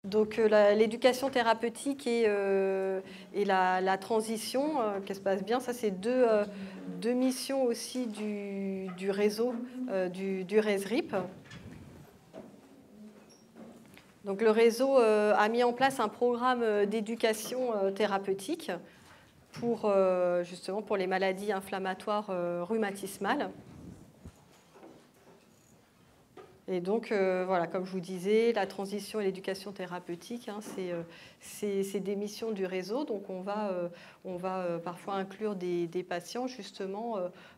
Donc l'éducation thérapeutique et la transition, qu'elle se passe bien, ça c'est deux missions aussi du réseau, du RESRIP. Donc le réseau a mis en place un programme d'éducation thérapeutique justement pour les maladies inflammatoires rhumatismales. Et donc, voilà, comme je vous disais, la transition et l'éducation thérapeutique, hein, c'est des missions du réseau. Donc, on va parfois inclure des patients, justement,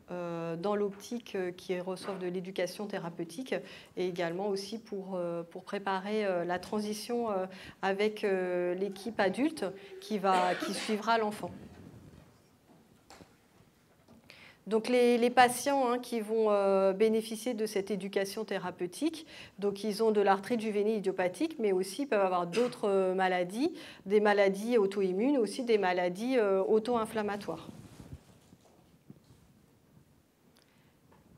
dans l'optique qui reçoivent de l'éducation thérapeutique et également aussi pour préparer la transition avec l'équipe adulte qui suivra l'enfant. Donc les patients qui vont bénéficier de cette éducation thérapeutique, donc ils ont de l'arthrite juvénile idiopathique, mais aussi peuvent avoir d'autres maladies, des maladies auto-immunes, aussi des maladies auto-inflammatoires.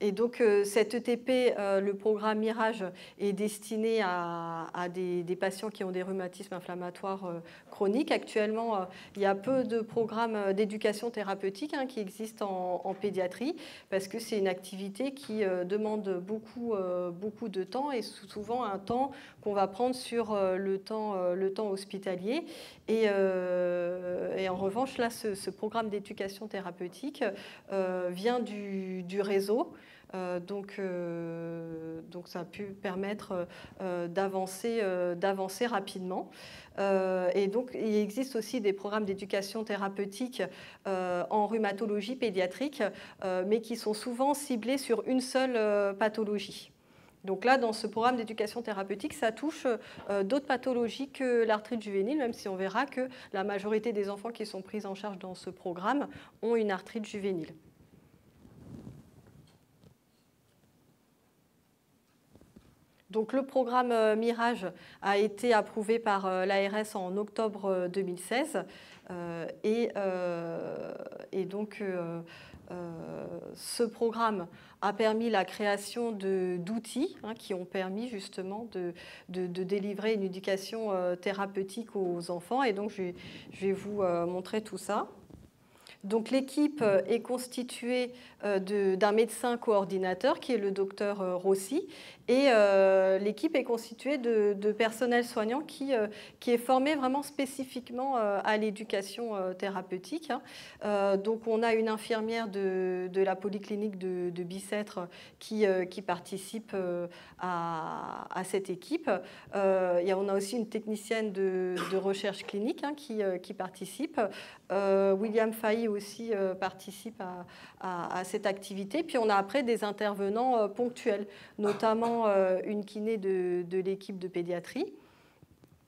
Et donc cet ETP, le programme Mirage, est destiné à des patients qui ont des rhumatismes inflammatoires chroniques. Actuellement, il y a peu de programmes d'éducation thérapeutique qui existent en pédiatrie parce que c'est une activité qui demande beaucoup de temps et souvent un temps qu'on va prendre sur le temps hospitalier. Et en revanche, là, ce programme d'éducation thérapeutique vient du réseau. Donc ça a pu permettre d'avancer rapidement. Et donc il existe aussi des programmes d'éducation thérapeutique en rhumatologie pédiatrique, mais qui sont souvent ciblés sur une seule pathologie. Donc là, dans ce programme d'éducation thérapeutique, ça touche d'autres pathologies que l'arthrite juvénile, même si on verra que la majorité des enfants qui sont pris en charge dans ce programme ont une arthrite juvénile. Donc, le programme Mirage a été approuvé par l'ARS en octobre 2016 et donc ce programme a permis la création d'outils qui ont permis justement de délivrer une éducation thérapeutique aux enfants et donc je vais vous montrer tout ça. Donc l'équipe est constituée d'un médecin coordinateur qui est le docteur Rossi et l'équipe est constituée de personnel soignant qui est formé vraiment spécifiquement à l'éducation thérapeutique. Donc on a une infirmière de la polyclinique de Bicêtre qui participe à cette équipe. On a aussi une technicienne de recherche clinique qui participe. William Fahy aussi participe à cette activité. Puis on a après des intervenants ponctuels, notamment une kiné de l'équipe de pédiatrie.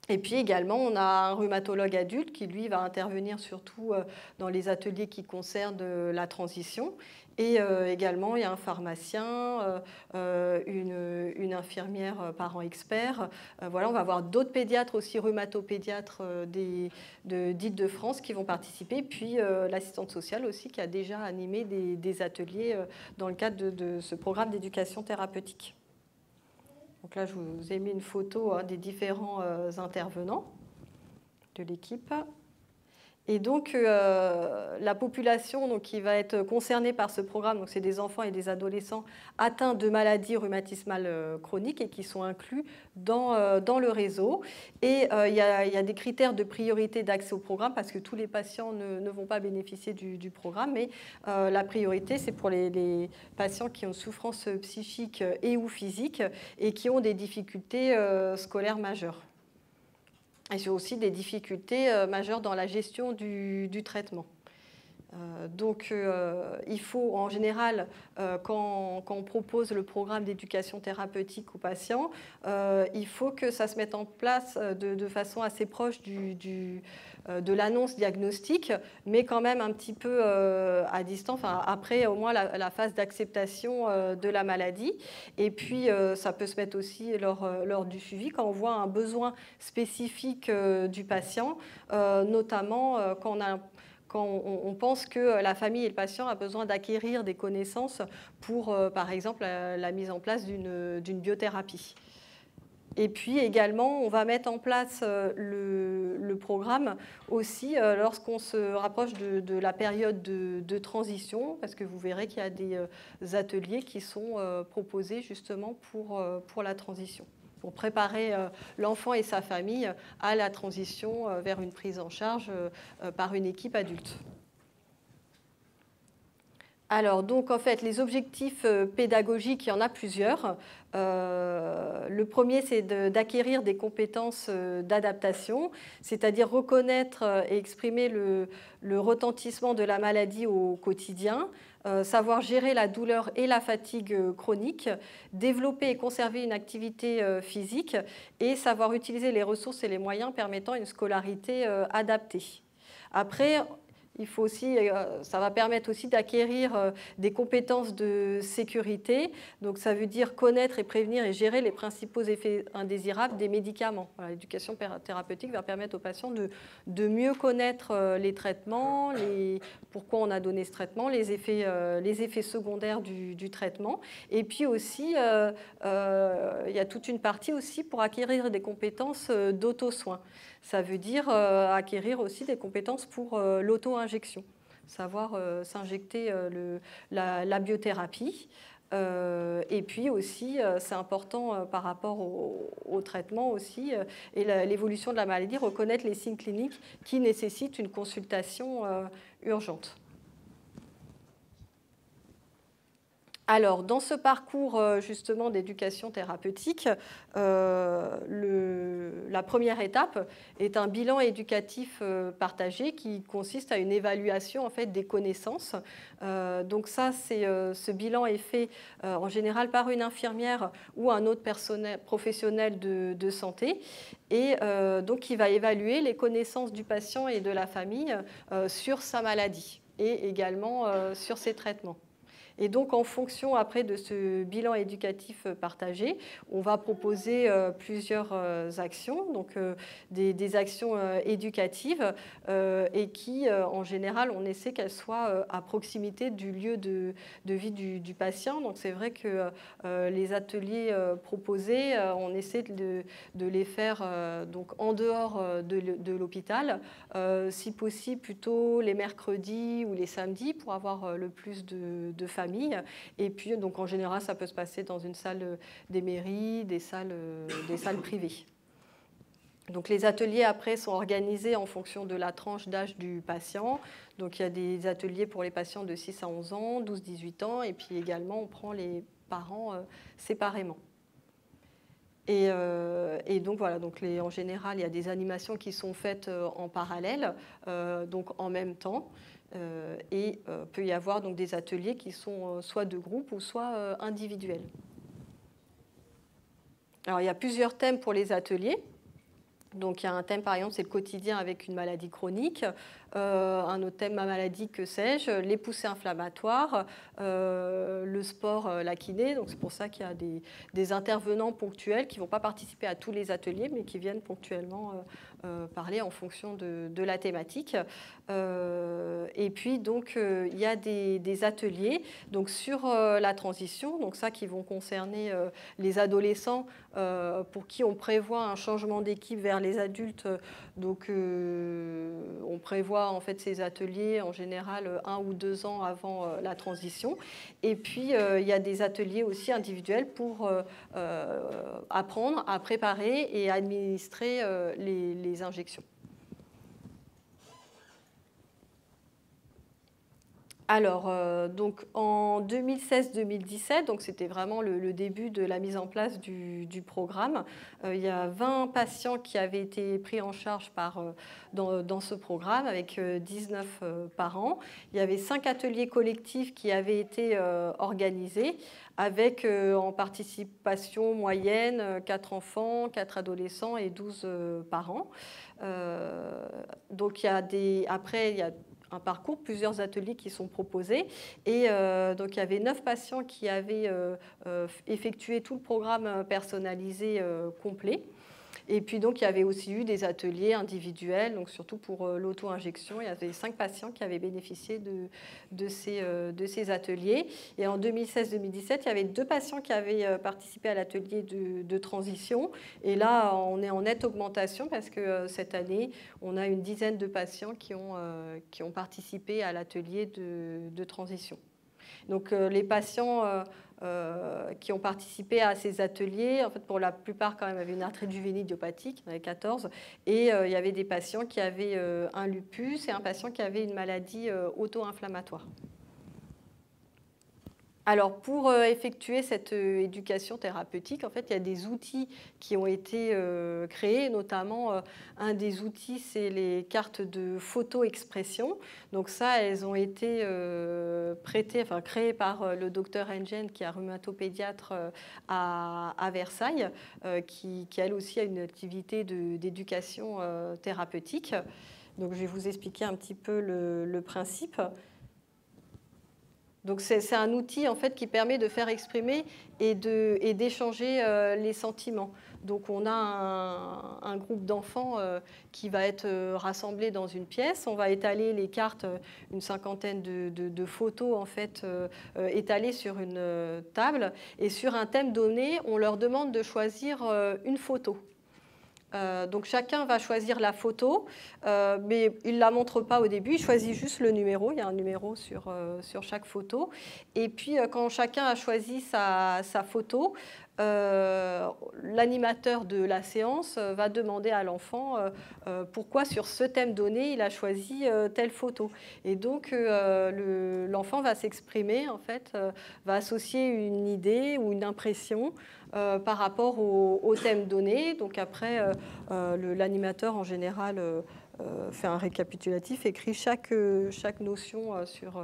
Et puis également, on a un rhumatologue adulte qui, lui, va intervenir surtout dans les ateliers qui concernent la transition. Et également, il y a un pharmacien, une infirmière parent expert. Voilà, on va avoir d'autres pédiatres aussi, rhumatopédiatres d'Île-de-France qui vont participer. Puis l'assistante sociale aussi qui a déjà animé des ateliers dans le cadre de ce programme d'éducation thérapeutique. Donc là, je vous ai mis une photo des différents intervenants de l'équipe. Et donc, la population qui va être concernée par ce programme, c'est des enfants et des adolescents atteints de maladies rhumatismales chroniques et qui sont inclus dans le réseau. Et il y a des critères de priorité d'accès au programme parce que tous les patients ne vont pas bénéficier du programme, mais la priorité, c'est pour les patients qui ont une souffrance psychique et ou physique et qui ont des difficultés scolaires majeures. Et aussi des difficultés majeures dans la gestion du traitement. Donc, il faut en général, quand on propose le programme d'éducation thérapeutique aux patients, il faut que ça se mette en place de façon assez proche de l'annonce diagnostique, mais quand même un petit peu à distance, après au moins la phase d'acceptation de la maladie. Et puis, ça peut se mettre aussi lors du suivi, quand on voit un besoin spécifique du patient, notamment quand on pense que la famille et le patient a besoin d'acquérir des connaissances pour, par exemple, la mise en place d'une biothérapie. Et puis également, on va mettre en place le programme aussi lorsqu'on se rapproche de la période de transition, parce que vous verrez qu'il y a des ateliers qui sont proposés justement pour la transition, pour préparer l'enfant et sa famille à la transition vers une prise en charge par une équipe adulte. Alors, donc, en fait, les objectifs pédagogiques, il y en a plusieurs. Le premier, c'est d'acquérir des compétences d'adaptation, c'est-à-dire reconnaître et exprimer le retentissement de la maladie au quotidien, savoir gérer la douleur et la fatigue chronique, développer et conserver une activité physique et savoir utiliser les ressources et les moyens permettant une scolarité adaptée. Après, il faut aussi, ça va permettre aussi d'acquérir des compétences de sécurité. Donc, ça veut dire connaître et prévenir et gérer les principaux effets indésirables des médicaments. Voilà, l'éducation thérapeutique va permettre aux patients de mieux connaître les traitements, pourquoi on a donné ce traitement, les effets secondaires du traitement. Et puis aussi, il y a toute une partie aussi pour acquérir des compétences d'auto-soin. Ça veut dire acquérir aussi des compétences pour l'auto-injection, savoir s'injecter la biothérapie. Et puis aussi, c'est important par rapport au traitement aussi et l'évolution de la maladie, reconnaître les signes cliniques qui nécessitent une consultation urgente. Alors, dans ce parcours justement d'éducation thérapeutique, la première étape est un bilan éducatif partagé qui consiste à une évaluation en fait, des connaissances. Donc ça, ce bilan est fait en général par une infirmière ou un autre professionnel de santé et donc qui va évaluer les connaissances du patient et de la famille sur sa maladie et également sur ses traitements. Et donc, en fonction après de ce bilan éducatif partagé, on va proposer plusieurs actions, donc des actions éducatives et qui, en général, on essaie qu'elles soient à proximité du lieu de vie du patient. Donc, c'est vrai que les ateliers proposés, on essaie de les faire donc en dehors de l'hôpital, si possible plutôt les mercredis ou les samedis pour avoir le plus de familles. Et puis, donc, en général, ça peut se passer dans une salle des mairies, des salles privées. Donc, les ateliers, après, sont organisés en fonction de la tranche d'âge du patient. Donc, il y a des ateliers pour les patients de 6 à 11 ans, 12-18 ans, et puis également, on prend les parents séparément. Et donc, voilà, donc en général, il y a des animations qui sont faites en parallèle, donc en même temps. Et peut y avoir donc des ateliers qui sont soit de groupe ou soit individuels. Alors, il y a plusieurs thèmes pour les ateliers. Donc, il y a un thème, par exemple, c'est le quotidien avec une maladie chronique. Un autre thème, ma maladie, que sais-je, les poussées inflammatoires, le sport, la kiné. Donc, c'est pour ça qu'il y a des intervenants ponctuels qui ne vont pas participer à tous les ateliers, mais qui viennent ponctuellement parler en fonction de la thématique. Et puis, donc, il y a des ateliers donc, sur la transition, donc ça qui vont concerner les adolescents pour qui on prévoit un changement d'équipe vers les adultes. Donc, on prévoit en fait ces ateliers en général 1 ou 2 ans avant la transition. Et puis, il y a des ateliers aussi individuels pour apprendre à préparer et administrer les injections. Alors, donc en 2016-2017, donc c'était vraiment le début de la mise en place du programme. Il y a 20 patients qui avaient été pris en charge dans ce programme avec 19 parents. Il y avait 5 ateliers collectifs qui avaient été organisés avec en participation moyenne 4 enfants, 4 adolescents et 12 parents. Donc après, il y a un parcours, plusieurs ateliers qui sont proposés. Et donc, il y avait 9 patients qui avaient effectué tout le programme personnalisé complet. Et puis donc, il y avait aussi eu des ateliers individuels, donc surtout pour l'auto-injection. Il y avait 5 patients qui avaient bénéficié de ces ateliers. Et en 2016-2017, il y avait 2 patients qui avaient participé à l'atelier de transition. Et là, on est en nette augmentation parce que cette année, on a une dizaine de patients qui ont participé à l'atelier de transition. Donc les patients qui ont participé à ces ateliers, en fait pour la plupart quand même avaient une arthrite juvénile idiopathique, il y en avait 14, et il y avait des patients qui avaient un lupus et un patient qui avait une maladie auto-inflammatoire. Alors, pour effectuer cette éducation thérapeutique, en fait, il y a des outils qui ont été créés, notamment un des outils, c'est les cartes de photo-expression. Donc ça, elles ont été créées par le docteur Engen, qui est rhumatopédiatre à Versailles, qui elle aussi a une activité d'éducation thérapeutique. Donc je vais vous expliquer un petit peu le principe. Donc c'est un outil en fait qui permet de faire exprimer et d'échanger les sentiments. Donc on a un groupe d'enfants qui va être rassemblé dans une pièce. On va étaler les cartes, une cinquantaine de photos en fait étalées sur une table. Et sur un thème donné, on leur demande de choisir une photo. Donc chacun va choisir la photo, mais il ne la montre pas au début, il choisit juste le numéro, il y a un numéro sur chaque photo. Et puis quand chacun a choisi sa photo, l'animateur de la séance va demander à l'enfant pourquoi sur ce thème donné il a choisi telle photo. Et donc l'enfant va s'exprimer, en fait, va associer une idée ou une impression par rapport au thème donné. Donc après, l'animateur en général fait un récapitulatif, écrit chaque notion sur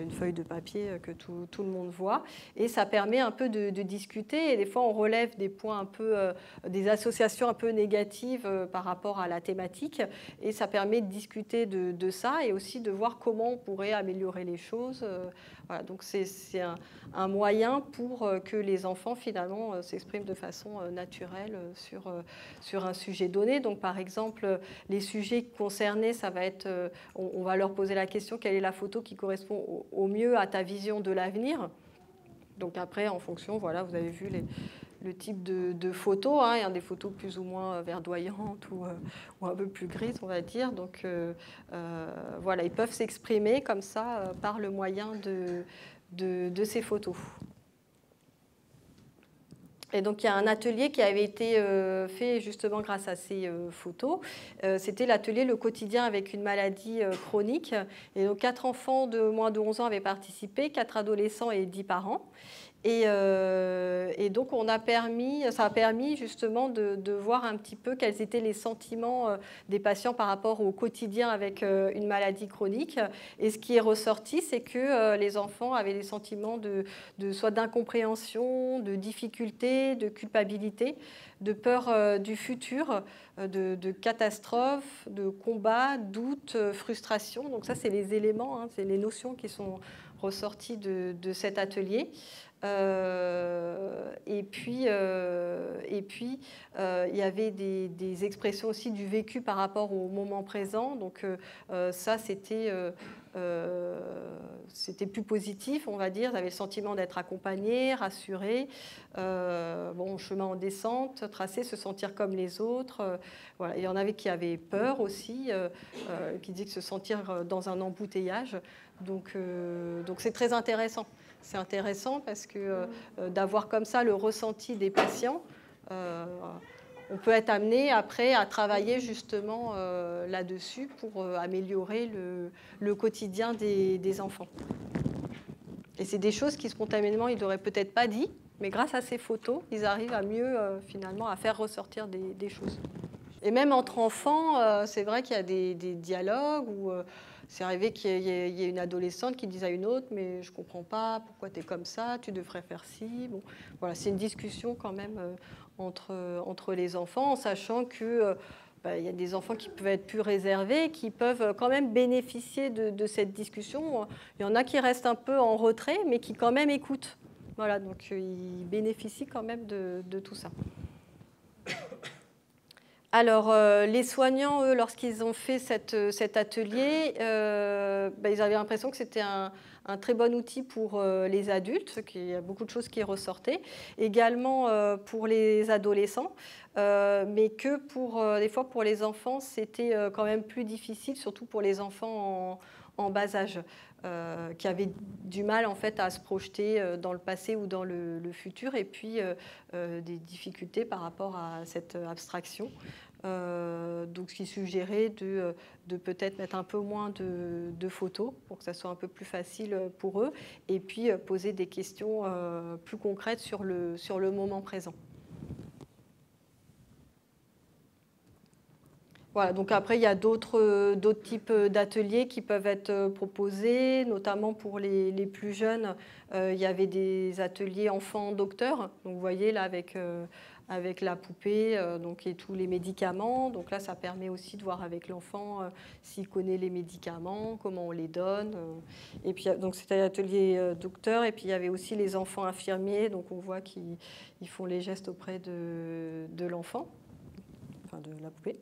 une feuille de papier que tout le monde voit. Et ça permet un peu de discuter. Et des fois, on relève des points un peu, des associations un peu négatives par rapport à la thématique. Et ça permet de discuter de ça et aussi de voir comment on pourrait améliorer les choses. Voilà, donc c'est un moyen pour que les enfants finalement s'expriment de façon naturelle sur un sujet donné. Donc par exemple, les sujets concernés, ça va être, on va leur poser la question, quelle est la photo qui correspond au mieux à ta vision de l'avenir? Donc après, en fonction, voilà, vous avez vu le type de photos. Hein. Il y a des photos plus ou moins verdoyantes ou un peu plus grises, on va dire. Donc voilà, ils peuvent s'exprimer comme ça par le moyen de ces photos. Et donc, il y a un atelier qui avait été fait justement grâce à ces photos. C'était l'atelier Le quotidien avec une maladie chronique. Et donc, 4 enfants de moins de 11 ans avaient participé, 4 adolescents et 10 parents. Et donc, ça a permis justement de voir un petit peu quels étaient les sentiments des patients par rapport au quotidien avec une maladie chronique. Et ce qui est ressorti, c'est que les enfants avaient des sentiments soit d'incompréhension, de difficulté, de culpabilité, de peur du futur, de catastrophe, de combat, doute, frustration. Donc ça, c'est les éléments, hein, c'est les notions qui sont ressorties de cet atelier. Et puis, il y avait des expressions aussi du vécu par rapport au moment présent. Donc ça, c'était plus positif, on va dire. Ils avaient le sentiment d'être accompagnés, rassurés, chemin en descente, tracé, se sentir comme les autres. Voilà. Il y en avait qui avaient peur aussi, qui disaient que se sentir dans un embouteillage. Donc c'est très intéressant. C'est intéressant parce que d'avoir comme ça le ressenti des patients, on peut être amené après à travailler justement là-dessus pour améliorer le quotidien des enfants. Et c'est des choses qui spontanément ils n'auraient peut-être pas dit, mais grâce à ces photos, ils arrivent à mieux finalement à faire ressortir des choses. Et même entre enfants, c'est vrai qu'il y a des dialogues où c'est arrivé qu'il y ait une adolescente qui dise à une autre « mais je ne comprends pas, pourquoi tu es comme ça, tu devrais faire ci ». Bon, voilà, c'est une discussion quand même entre les enfants, en sachant que il y a des enfants qui peuvent être plus réservés, qui peuvent quand même bénéficier de cette discussion. Il y en a qui restent un peu en retrait, mais qui quand même écoutent. Voilà, donc ils bénéficient quand même de tout ça. Alors, les soignants, eux, lorsqu'ils ont fait cet atelier, ils avaient l'impression que c'était un très bon outil pour les adultes, qu'il y a beaucoup de choses qui ressortaient, également pour les adolescents, mais que des fois pour les enfants, c'était quand même plus difficile, surtout pour les enfants en bas âge, qui avaient du mal en fait à se projeter dans le passé ou dans le futur, et puis des difficultés par rapport à cette abstraction. Donc, ce qui suggérait de peut-être mettre un peu moins de photos pour que ça soit un peu plus facile pour eux, et puis poser des questions plus concrètes sur le moment présent. Voilà, donc après, il y a d'autres types d'ateliers qui peuvent être proposés, notamment pour les plus jeunes. Il y avait des ateliers enfants-docteurs. Donc, vous voyez, là, avec la poupée donc, et tous les médicaments. Donc là, ça permet aussi de voir avec l'enfant s'il connaît les médicaments, comment on les donne. Et puis, donc, c'était l'atelier docteur. Et puis, il y avait aussi les enfants infirmiers. Donc, on voit qu'ils font les gestes auprès de l'enfant, enfin de la poupée.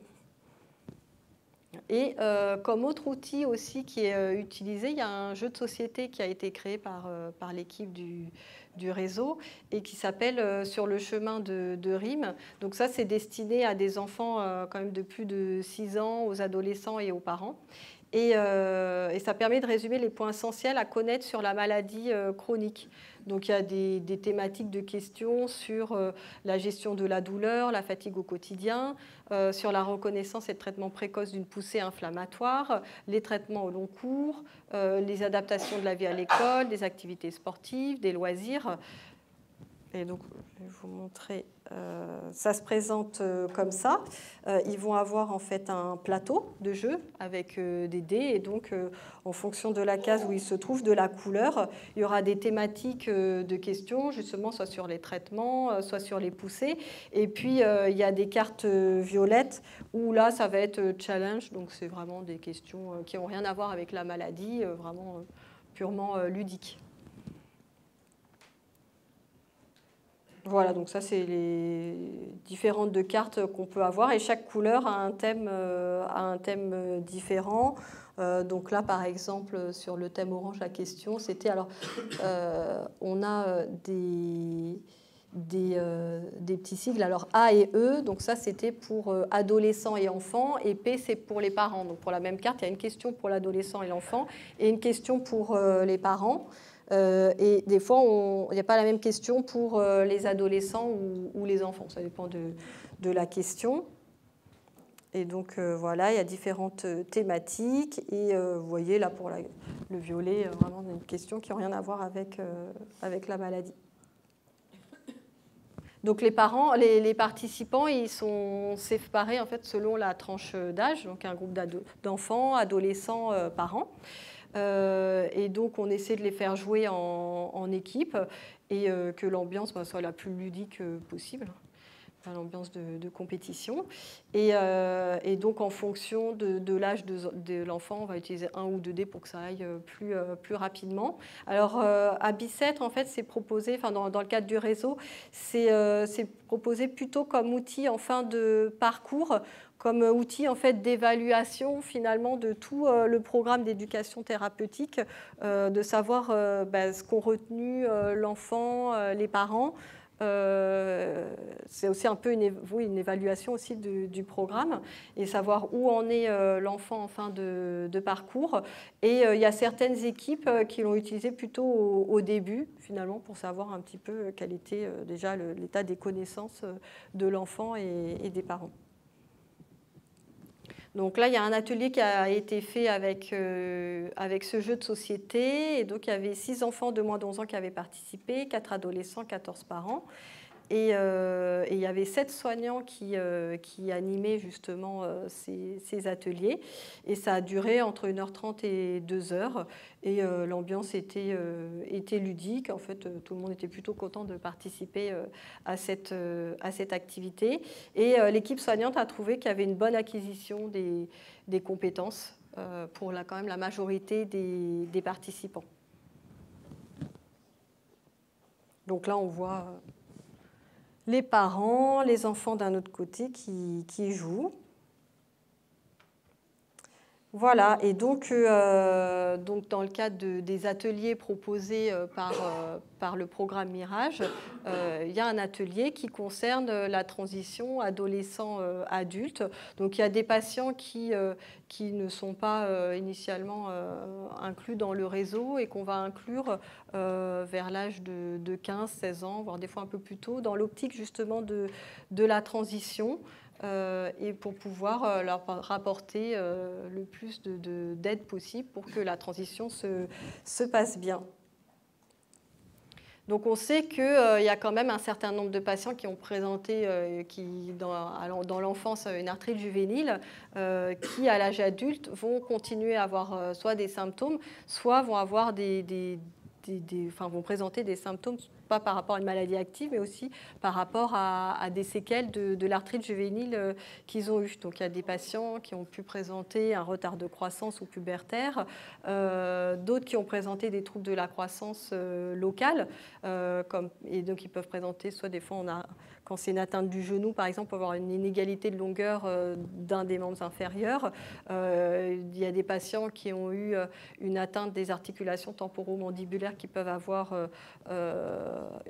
Et comme autre outil aussi qui est utilisé, il y a un jeu de société qui a été créé par l'équipe du réseau et qui s'appelle Sur le chemin de Rime. Donc ça, c'est destiné à des enfants quand même de plus de 6 ans, aux adolescents et aux parents. Et ça permet de résumer les points essentiels à connaître sur la maladie chronique. Donc il y a des thématiques de questions sur la gestion de la douleur, la fatigue au quotidien, sur la reconnaissance et le traitement précoce d'une poussée inflammatoire, les traitements au long cours, les adaptations de la vie à l'école, des activités sportives, des loisirs. Et donc, je vais vous montrer, ça se présente comme ça. Ils vont avoir en fait un plateau de jeu avec des dés. Et donc, en fonction de la case où ils se trouvent, de la couleur, il y aura des thématiques de questions, justement, soit sur les traitements, soit sur les poussées. Et puis, il y a des cartes violettes où là, ça va être challenge. Donc, c'est vraiment des questions qui n'ont rien à voir avec la maladie, vraiment purement ludiques. Voilà, donc ça, c'est les différentes de cartes qu'on peut avoir. Et chaque couleur a un thème différent. Donc là, par exemple, sur le thème orange, la question, c'était... Alors, on a des petits sigles. Alors, A et E, donc ça, c'était pour adolescents et enfants. Et P, c'est pour les parents. Donc, pour la même carte, il y a une question pour l'adolescent et l'enfant et une question pour les parents. Et des fois, il n'y a pas la même question pour les adolescents ou les enfants. Ça dépend de la question. Et donc, voilà, il y a différentes thématiques. Et vous voyez, là, pour le violet, vraiment une question qui n'a rien à voir avec la maladie. Donc, les participants, ils sont séparés en fait, selon la tranche d'âge. Donc, un groupe d'enfants, adolescents, parents. Et donc, on essaie de les faire jouer en équipe et que l'ambiance soit la plus ludique possible, l'ambiance de compétition. Et donc, en fonction de l'âge de l'enfant, on va utiliser 1 ou 2 dés pour que ça aille plus rapidement. Alors, à Bicêtre, en fait, c'est proposé, dans le cadre du réseau, c'est proposé plutôt comme outil en fin de parcours, comme outil en fait d'évaluation finalement de tout le programme d'éducation thérapeutique, de savoir ce qu'ont retenu l'enfant, les parents. C'est aussi un peu une évaluation aussi du programme et savoir où en est l'enfant en fin de parcours. Et il y a certaines équipes qui l'ont utilisé plutôt au début finalement pour savoir un petit peu quel était déjà l'état des connaissances de l'enfant et des parents. Donc là, il y a un atelier qui a été fait avec ce jeu de société. Et donc, il y avait 6 enfants de moins de 11 ans qui avaient participé, 4 adolescents, 14 parents. Et il y avait 7 soignants qui animaient justement ces ateliers. Et ça a duré entre 1h30 et 2h. Et l'ambiance était ludique. En fait, tout le monde était plutôt content de participer à cette activité. Et l'équipe soignante a trouvé qu'il y avait une bonne acquisition des compétences pour quand même la majorité des les parents, les enfants d'un autre côté qui jouent. Voilà, et donc dans le cadre des ateliers proposés par le programme Mirage, il y a un atelier qui concerne la transition adolescent-adulte. Donc il y a des patients qui ne sont pas initialement inclus dans le réseau et qu'on va inclure vers l'âge de 15-16 ans, voire des fois un peu plus tôt, dans l'optique justement de la transition. Et pour pouvoir leur rapporter le plus d'aide possible pour que la transition se passe bien. Donc on sait qu'il y a quand même un certain nombre de patients qui ont présenté dans l'enfance une arthrite juvénile qui, à l'âge adulte, vont continuer à avoir soit des symptômes, soit vont avoir vont présenter des symptômes, pas par rapport à une maladie active, mais aussi par rapport à des séquelles de l'arthrite juvénile qu'ils ont eues. Donc il y a des patients qui ont pu présenter un retard de croissance ou pubertaire, d'autres qui ont présenté des troubles de la croissance locale, et donc ils peuvent présenter soit des fois quand c'est une atteinte du genou, par exemple, on peut avoir une inégalité de longueur d'un des membres inférieurs. Il y a des patients qui ont eu une atteinte des articulations temporomandibulaires qui peuvent avoir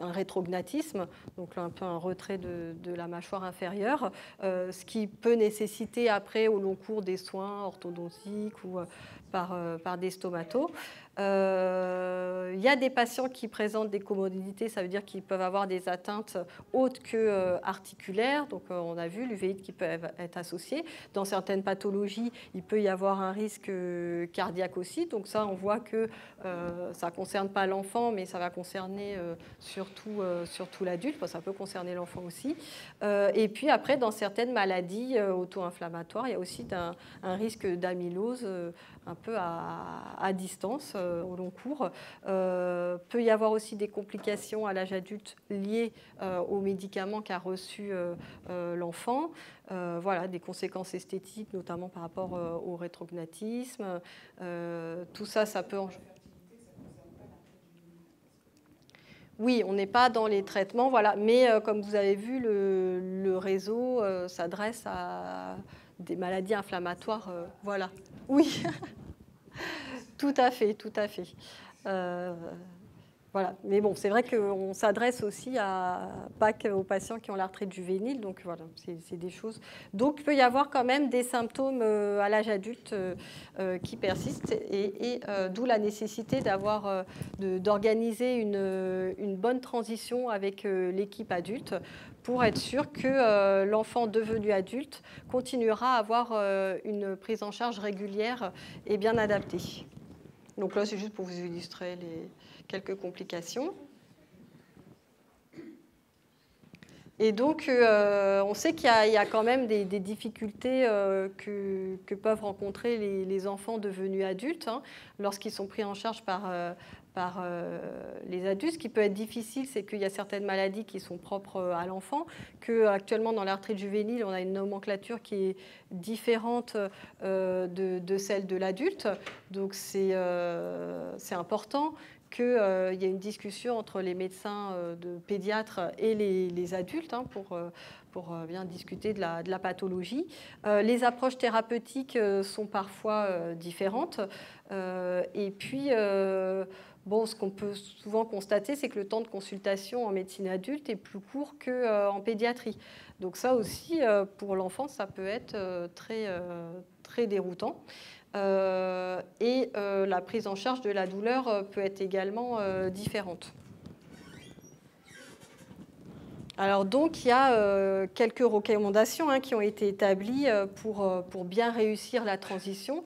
un rétrognatisme, donc là, un peu un retrait de la mâchoire inférieure, ce qui peut nécessiter après, au long cours, des soins orthodontiques ou par des stomatos. Il y a des patients qui présentent des comorbidités, ça veut dire qu'ils peuvent avoir des atteintes autres que articulaires. Donc on a vu l'uvéite qui peut être associée. Dans certaines pathologies, il peut y avoir un risque cardiaque aussi. Donc ça, on voit que ça ne concerne pas l'enfant, mais ça va concerner surtout l'adulte. Enfin, ça peut concerner l'enfant aussi. Et puis après, dans certaines maladies auto-inflammatoires, il y a aussi un risque d'amylose un peu à distance au long cours. Peut y avoir aussi des complications à l'âge adulte liées aux médicaments qu'a reçu l'enfant. Voilà, des conséquences esthétiques, notamment par rapport au rétrognatisme. Tout ça, ça peut... Oui, on n'est pas dans les traitements, voilà. Mais comme vous avez vu, le réseau s'adresse à des maladies inflammatoires. Voilà. Oui, tout à fait, tout à fait. Voilà. Mais bon, c'est vrai qu'on s'adresse aussi pas qu'aux patients qui ont l'arthrite juvénile, donc voilà, c'est des choses. Donc il peut y avoir quand même des symptômes à l'âge adulte qui persistent, et d'où la nécessité d'organiser une bonne transition avec l'équipe adulte pour être sûr que l'enfant devenu adulte continuera à avoir une prise en charge régulière et bien adaptée. Donc là, c'est juste pour vous illustrer quelques complications. Et donc, on sait qu'il y a quand même des difficultés que peuvent rencontrer les enfants devenus adultes lorsqu'ils sont pris en charge par les adultes. Ce qui peut être difficile, c'est qu'il y a certaines maladies qui sont propres à l'enfant, qu'actuellement dans l'arthrite juvénile, on a une nomenclature qui est différente de celle de l'adulte. Donc c'est important qu'il y ait une discussion entre les médecins de pédiatres et les adultes pour bien discuter de la pathologie. Les approches thérapeutiques sont parfois différentes. Et puis, ce qu'on peut souvent constater, c'est que le temps de consultation en médecine adulte est plus court qu'en pédiatrie. Donc ça aussi, pour l'enfant, ça peut être très déroutant. Et la prise en charge de la douleur peut être également différente. Alors donc, il y a quelques recommandations qui ont été établies pour bien réussir la transition.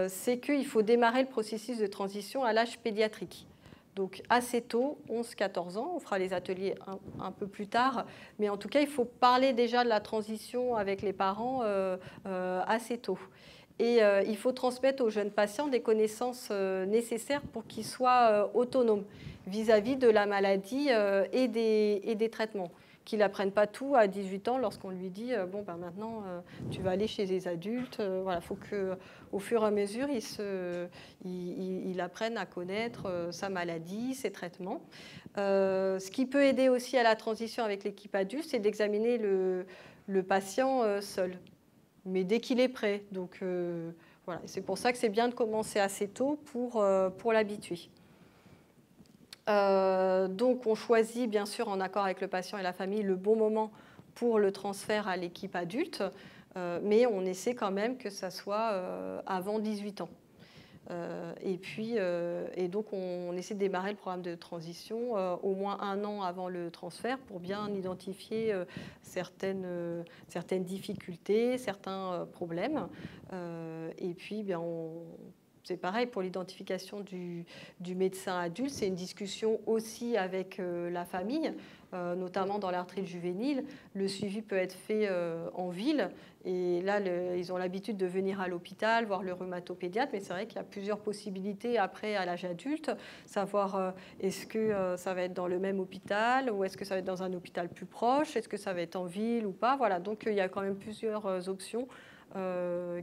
C'est qu'il faut démarrer le processus de transition à l'âge pédiatrique. Donc assez tôt, 11-14 ans, on fera les ateliers un peu plus tard, mais en tout cas, il faut parler déjà de la transition avec les parents assez tôt. Et il faut transmettre aux jeunes patients des connaissances nécessaires pour qu'ils soient autonomes vis-à-vis de la maladie et des traitements, qu'il n'apprenne pas tout à 18 ans lorsqu'on lui dit bon, ben maintenant, tu vas aller chez les adultes. Voilà, il faut qu'au fur et à mesure, il apprenne à connaître sa maladie, ses traitements. Ce qui peut aider aussi à la transition avec l'équipe adulte, c'est d'examiner le patient seul, mais dès qu'il est prêt. Donc, voilà. C'est pour ça que c'est bien de commencer assez tôt pour l'habituer. Donc, on choisit, bien sûr, en accord avec le patient et la famille, le bon moment pour le transfert à l'équipe adulte, mais on essaie quand même que ça soit avant 18 ans. Et donc, on essaie de démarrer le programme de transition au moins 1 an avant le transfert pour bien identifier certaines difficultés, certains problèmes. Et puis, bien, c'est pareil pour l'identification du médecin adulte. C'est une discussion aussi avec la famille, notamment dans l'arthrite juvénile. Le suivi peut être fait en ville. Et là, ils ont l'habitude de venir à l'hôpital, voir le rhumatopédiatre. Mais c'est vrai qu'il y a plusieurs possibilités après à l'âge adulte. Savoir est-ce que ça va être dans le même hôpital ou est-ce que ça va être dans un hôpital plus proche? Est-ce que ça va être en ville ou pas? Voilà, donc il y a quand même plusieurs options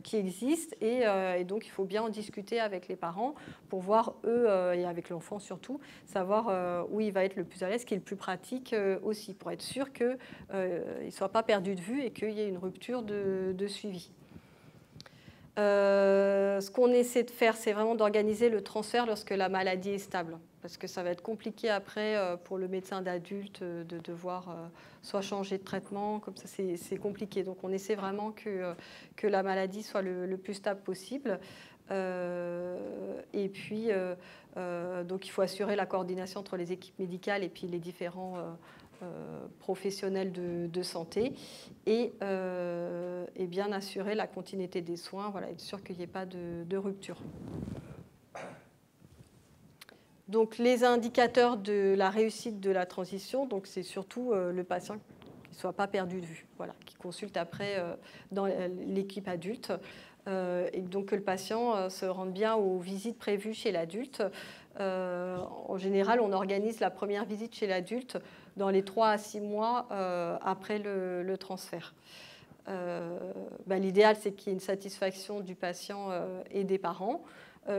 qui existent et donc il faut bien en discuter avec les parents pour voir eux et avec l'enfant surtout savoir où il va être le plus à l'aise, ce qui est le plus pratique aussi pour être sûr qu'il ne soit pas perdu de vue et qu'il y ait une rupture de suivi. Ce qu'on essaie de faire, c'est vraiment d'organiser le transfert lorsque la maladie est stable, parce que ça va être compliqué après pour le médecin d'adulte de devoir soit changer de traitement, comme ça c'est compliqué. Donc on essaie vraiment que la maladie soit le plus stable possible. Et puis, donc il faut assurer la coordination entre les équipes médicales et puis les différents professionnels de santé et bien assurer la continuité des soins, voilà, être sûr qu'il n'y ait pas de rupture. Donc les indicateurs de la réussite de la transition, donc c'est surtout le patient qui ne soit pas perdu de vue, voilà, qui consulte après dans l'équipe adulte. Et donc que le patient se rende bien aux visites prévues chez l'adulte. En général, on organise la première visite chez l'adulte dans les 3 à 6 mois après le transfert. L'idéal, c'est qu'il y ait une satisfaction du patient et des parents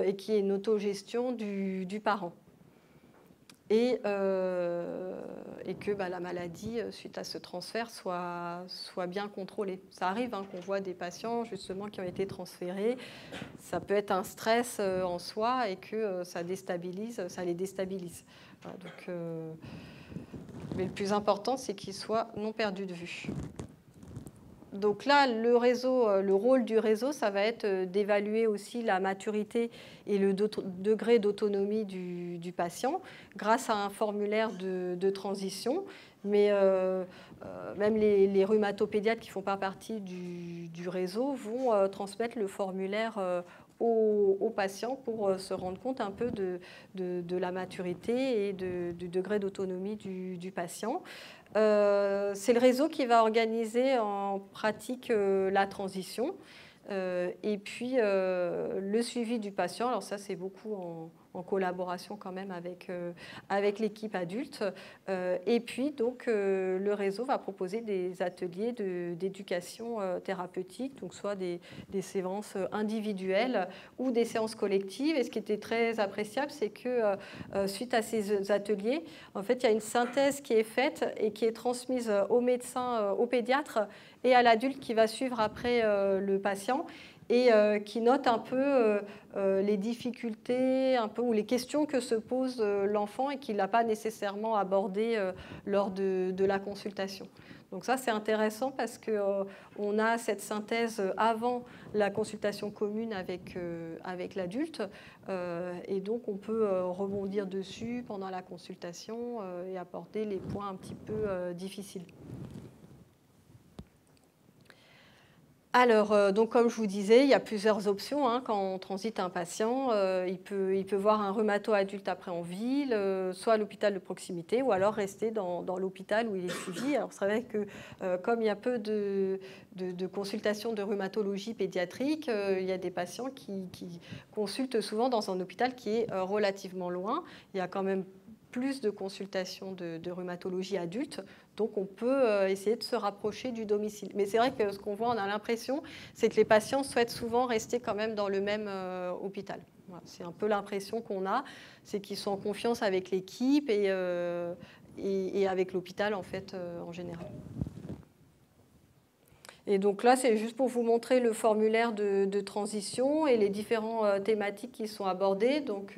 et qu'il y ait une autogestion du parent. Et que la maladie, suite à ce transfert, soit bien contrôlée. Ça arrive qu'on voit des patients justement qui ont été transférés. Ça peut être un stress en soi et que ça les déstabilise. Voilà, donc, mais le plus important, c'est qu'ils soient non perdus de vue. Donc là, le rôle du réseau, ça va être d'évaluer aussi la maturité et le degré d'autonomie du patient grâce à un formulaire de transition. Mais même les rhumatopédiatres qui ne font pas partie du réseau vont transmettre le formulaire aux patients pour se rendre compte un peu de la maturité et du degré d'autonomie du patient. C'est le réseau qui va organiser en pratique la transition et puis le suivi du patient. Alors ça, c'est beaucoup en collaboration quand même avec l'équipe adulte. Et puis, donc, le réseau va proposer des ateliers d'éducation thérapeutique, donc soit des séances individuelles ou des séances collectives. Et ce qui était très appréciable, c'est que suite à ces ateliers, en fait, il y a une synthèse qui est faite et qui est transmise au médecin, au pédiatre et à l'adulte qui va suivre après le patient et qui note un peu les difficultés ou les questions que se pose l'enfant et qu'il n'a pas nécessairement abordées lors de la consultation. Donc ça, c'est intéressant parce qu'on a cette synthèse avant la consultation commune avec l'adulte et donc on peut rebondir dessus pendant la consultation et aborder les points un petit peu difficiles. Alors, donc comme je vous disais, il y a plusieurs options quand on transite un patient. Il peut voir un rhumato-adulte après en ville, soit à l'hôpital de proximité, ou alors rester dans l'hôpital où il est suivi. Alors, c'est vrai que comme il y a peu de consultations de rhumatologie pédiatrique, il y a des patients qui consultent souvent dans un hôpital qui est relativement loin. Il y a quand même plus de consultations de rhumatologie adulte, donc on peut essayer de se rapprocher du domicile. Mais c'est vrai que ce qu'on voit, on a l'impression, c'est que les patients souhaitent souvent rester quand même dans le même hôpital. Voilà, c'est un peu l'impression qu'on a, c'est qu'ils sont en confiance avec l'équipe et avec l'hôpital en fait en général. Et donc là, c'est juste pour vous montrer le formulaire de transition et les différentes thématiques qui sont abordées. Donc,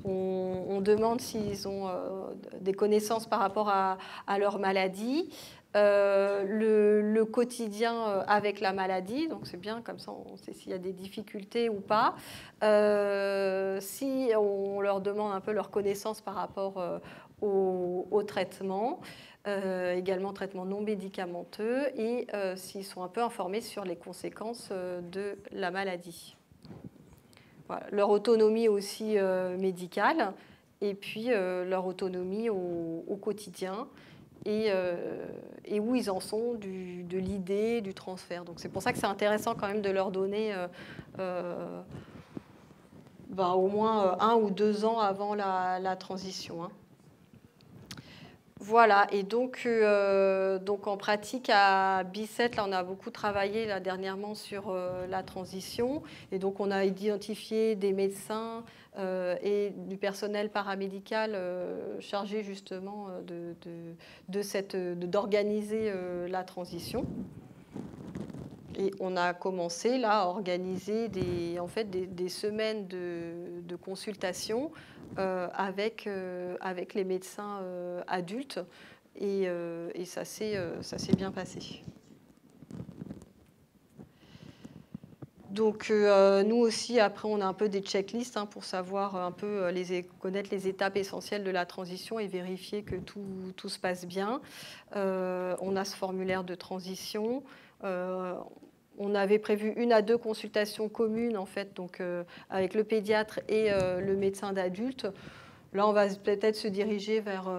on demande s'ils ont des connaissances par rapport à leur maladie, le quotidien avec la maladie, donc c'est bien, comme ça on sait s'il y a des difficultés ou pas. Si on leur demande un peu leur connaissance par rapport au traitement. Également traitement non médicamenteux et s'ils sont un peu informés sur les conséquences de la maladie. Voilà. Leur autonomie aussi médicale et puis leur autonomie au quotidien et où ils en sont de l'idée du transfert. Donc c'est pour ça que c'est intéressant quand même de leur donner au moins 1 ou 2 ans avant la transition. Hein. Voilà, et donc en pratique à Bicêtre, là on a beaucoup travaillé là, dernièrement sur la transition, et donc on a identifié des médecins et du personnel paramédical chargé justement d'organiser la transition. Et on a commencé là à organiser des semaines de consultation avec les médecins adultes et ça s'est bien passé. Donc nous aussi, après, on a un peu des checklists pour savoir un peu connaître les étapes essentielles de la transition et vérifier que tout se passe bien. On a ce formulaire de transition. On avait prévu 1 à 2 consultations communes en fait, donc avec le pédiatre et le médecin d'adulte. Là, on va peut-être se diriger vers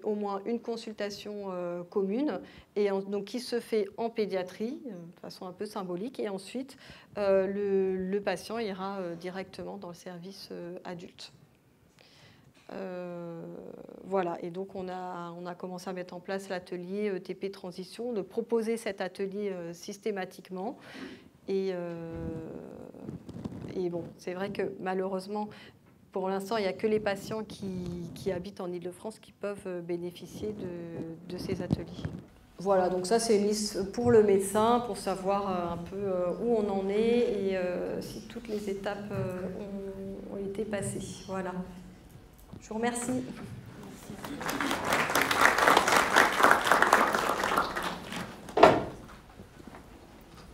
au moins une consultation commune, et donc qui se fait en pédiatrie, de façon un peu symbolique, et ensuite le patient ira directement dans le service adulte. Voilà, et donc on a commencé à mettre en place l'atelier TP Transition, de proposer cet atelier systématiquement. Et bon, c'est vrai que malheureusement, pour l'instant, il n'y a que les patients qui habitent en Île-de-France qui peuvent bénéficier de ces ateliers. Voilà, donc ça c'est une liste pour le médecin, pour savoir un peu où on en est et si toutes les étapes ont été passées. Voilà. Je vous remercie. Merci.